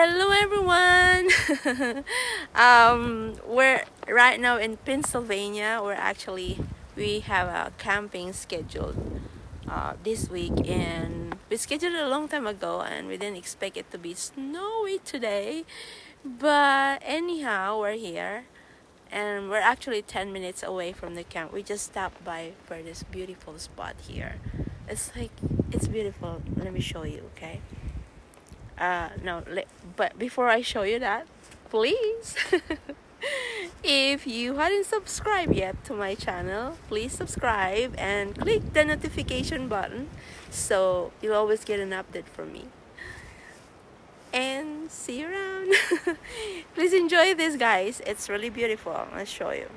Hello everyone. We're right now in Pennsylvania. We have a camping scheduled this week, and we scheduled it a long time ago, and we didn't expect it to be snowy today. But anyhow, we're here, and we're actually 10 minutes away from the camp. We just stopped by for this beautiful spot here. It's beautiful. Let me show you, okay? No, but before I show you that, please, if you hadn't subscribed yet to my channel, please subscribe and click the notification button so you'll always get an update from me. And see you around. Please enjoy this, guys. It's really beautiful. I'll show you.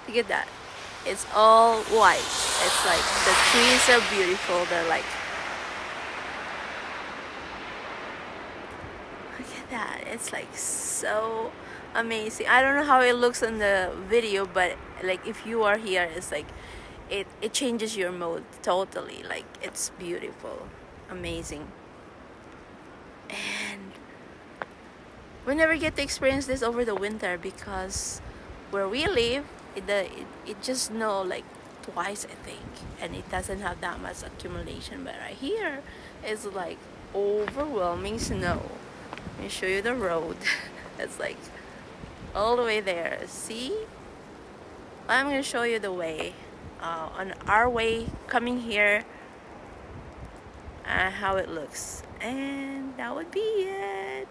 Look at that. It's all white. It's like the trees are beautiful. They're like, look at that. It's like so amazing. I don't know how it looks in the video, but like if you are here, it's like it changes your mood totally. Like it's beautiful, amazing. And we never get to experience this over the winter because where we live, it just snow like twice, I think, and it doesn't have that much accumulation. But right here, it's like overwhelming snow. Let me show you the road. It's like all the way there. See? I'm gonna show you the way on our way coming here, how it looks, and that would be it.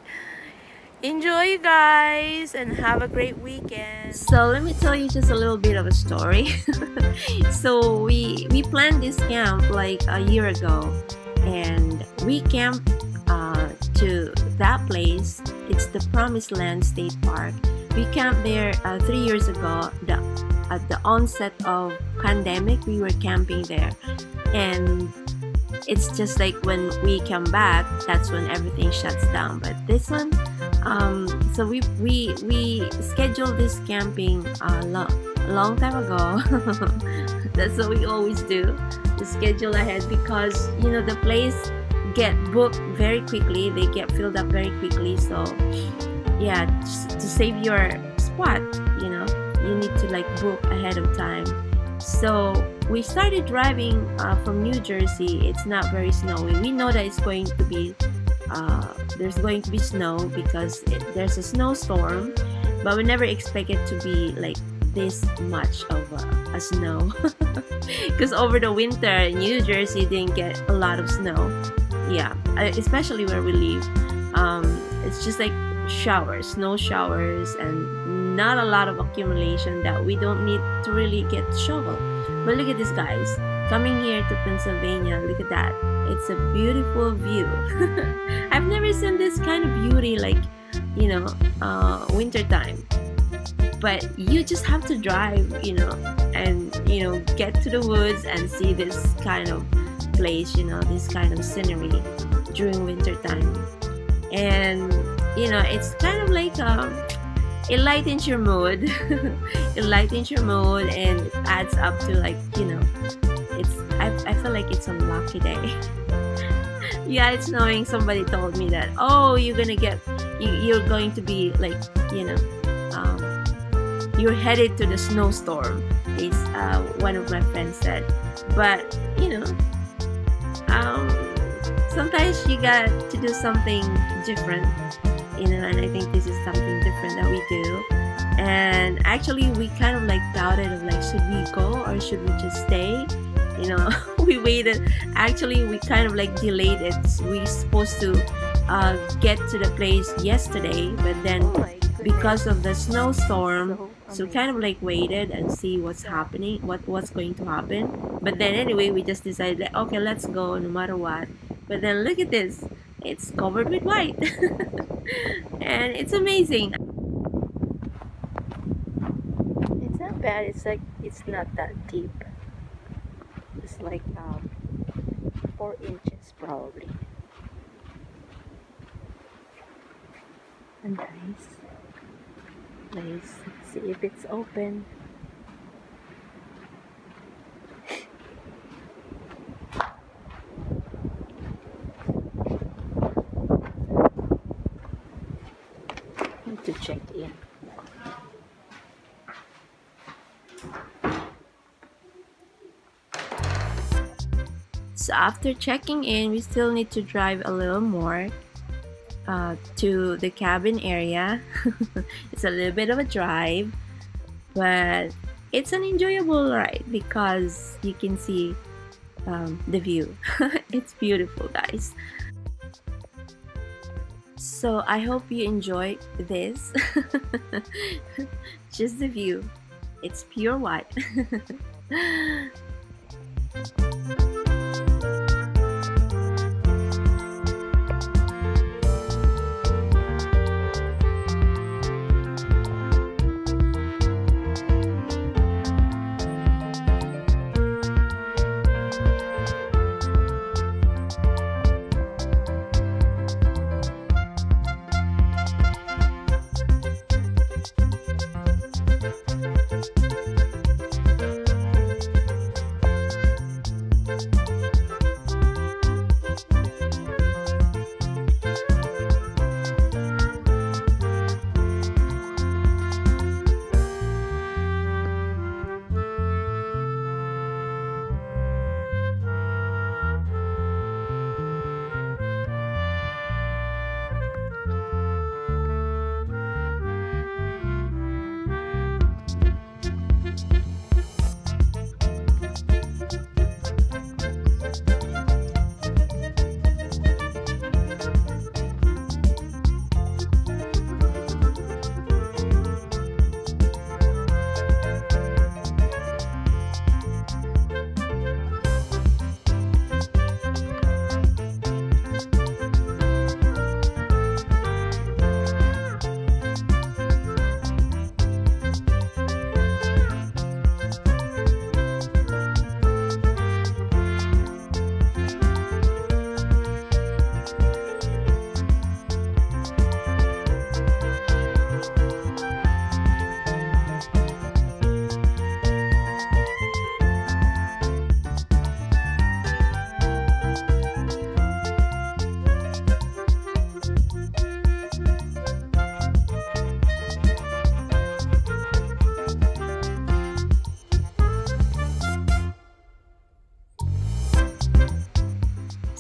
Enjoy, you guys, and have a great weekend. So let me tell you just a little bit of a story. So we planned this camp like a year ago, and we camped to that place. It's the Promised Land State Park. We camped there 3 years ago. At the onset of pandemic, we were camping there, and it's just like when we come back, that's when everything shuts down. But this one, so we scheduled this camping a long time ago. That's what we always do, to schedule ahead, because you know the place get booked very quickly. They get filled up very quickly. So yeah, to save your spot, you know, you need to like book ahead of time. So we started driving from New Jersey. It's not very snowy. We know that it's going to be there's going to be snow because there's a snowstorm, but we never expect it to be like this much of a snow. Because over the winter, New Jersey didn't get a lot of snow. Yeah, especially where we live. It's just like showers, snow showers, and not a lot of accumulation that we don't need to really get shovel. But look at this, guys. Coming here to Pennsylvania, look at that. It's a beautiful view. I've never seen this kind of beauty, like, you know, winter time. But you just have to drive, you know, and, you know, get to the woods and see this kind of place, you know, this kind of scenery during winter time. And, you know, it's kind of like it lightens your mood. It lightens your mood, and it adds up to, like, you know, I feel like it's a lucky day. Yeah, it's snowing. Somebody told me that, oh, you're going to be like, you know, you're headed to the snowstorm, is one of my friends said. But you know, sometimes you got to do something different, you know, and I think this is something different that we do. And actually we kind of like doubted of like, should we go or should we just stay, you know. We waited. Actually we kind of like delayed it. We supposed to get to the place yesterday, but then because of the snowstorm, so we kind of like waited and see what's happening, what's going to happen. But then anyway, we just decided that, okay, let's go no matter what. But then look at this, it's covered with white. And it's amazing. It's not bad. It's like, it's not that deep. It's like 4 inches probably. And nice. Let's see if it's open. check-in. So after checking in, we still need to drive a little more to the cabin area. It's a little bit of a drive, but it's an enjoyable ride because you can see the view. It's beautiful, guys. So I hope you enjoy this. Just the view. It's pure white.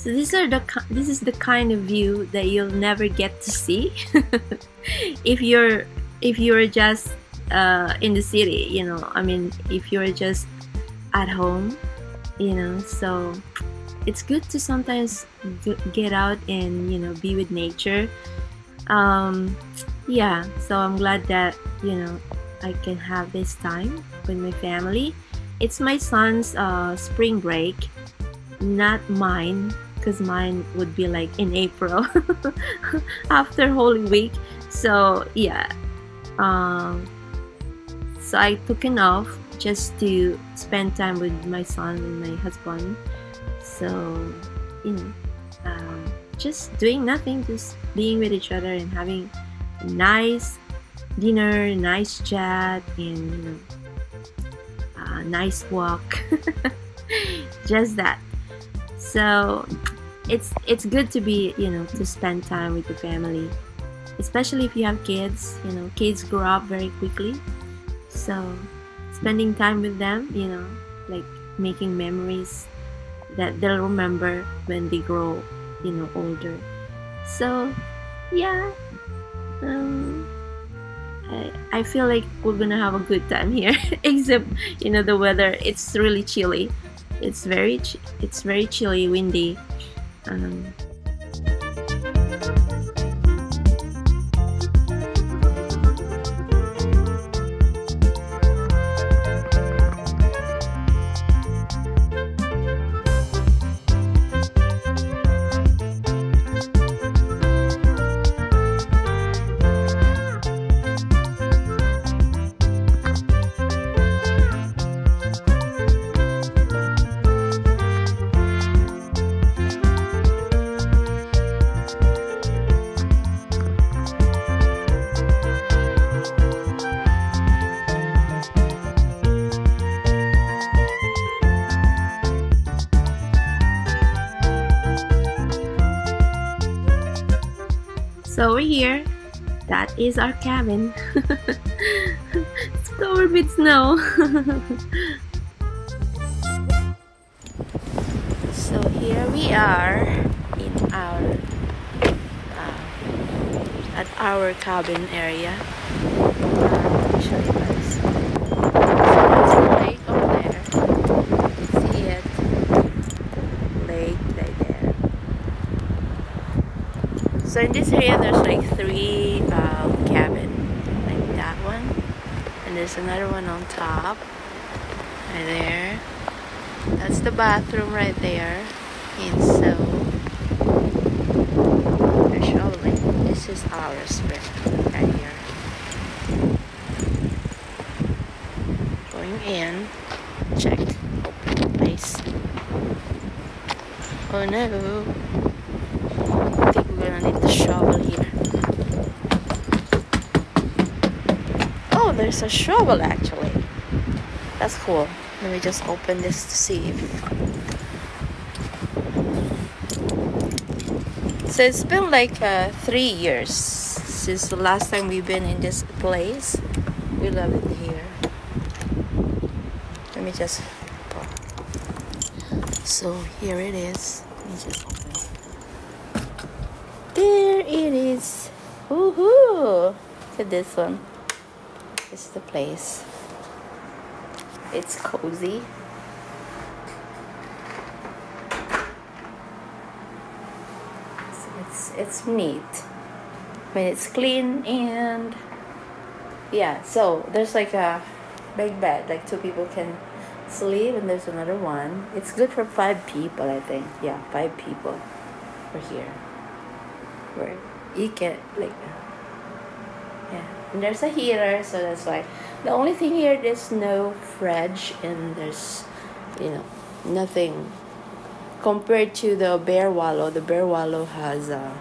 So this is the kind of view that you'll never get to see if you're just in the city, you know. I mean, if you're just at home, you know. So it's good to sometimes get out and, you know, be with nature. Yeah, so I'm glad that, you know, I can have this time with my family. It's my son's spring break, not mine, because mine would be like in April after Holy Week. So yeah, so I took an off just to spend time with my son and my husband. So, you know, just doing nothing, just being with each other and having a nice dinner, nice chat, and, you know, a nice walk. Just that. So it's good to be, you know, to spend time with the family, especially if you have kids. You know, kids grow up very quickly, so spending time with them, you know, like making memories that they'll remember when they grow, you know, older. So yeah, I feel like we're gonna have a good time here. Except, you know, the weather, it's really chilly. It's very chilly, windy. So we're here that is our cabin. It's covered with snow. So here we are in our at our cabin area. Let me show you guys. So there's a lake over there. See it? Lake right there. So in this area there's like 3 cabin, like that one, and there's another one on top right there. That's the bathroom right there. And so they're shoveling. This is ours right here. Going in. Check. Nice. Oh no. I think we're gonna need the shovel here. Oh, there's a shovel actually. That's cool. Let me just open this to see if... So it's been like 3 years since the last time we've been in this place. We love it here. Let me just... So here it is. Let me just open it. There it is. Woohoo! Look at this one. This is the place. It's cozy. It's neat. I mean, it's clean, and yeah, so there's like a big bed, like 2 people can sleep, and there's another one. It's good for 5 people, I think. Yeah, 5 people for here. Where you can, like, yeah, and there's a heater, so that's why. The only thing here, there's no fridge, and there's, you know, nothing compared to the Bear Wallow. The Bear Wallow has a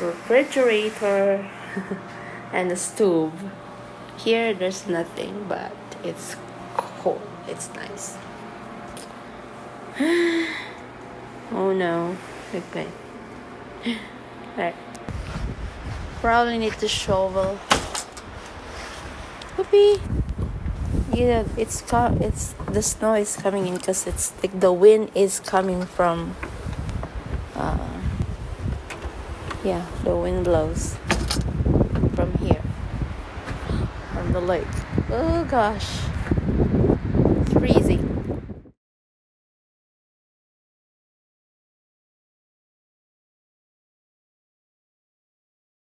refrigerator and a stove. Here there's nothing, but it's cold. It's nice. Oh no. Okay. Alright. Probably need to shovel. Whoopee! Yeah, it's the snow is coming in because it's like the wind is coming from yeah, the wind blows from here, from the lake. Oh gosh, it's freezing.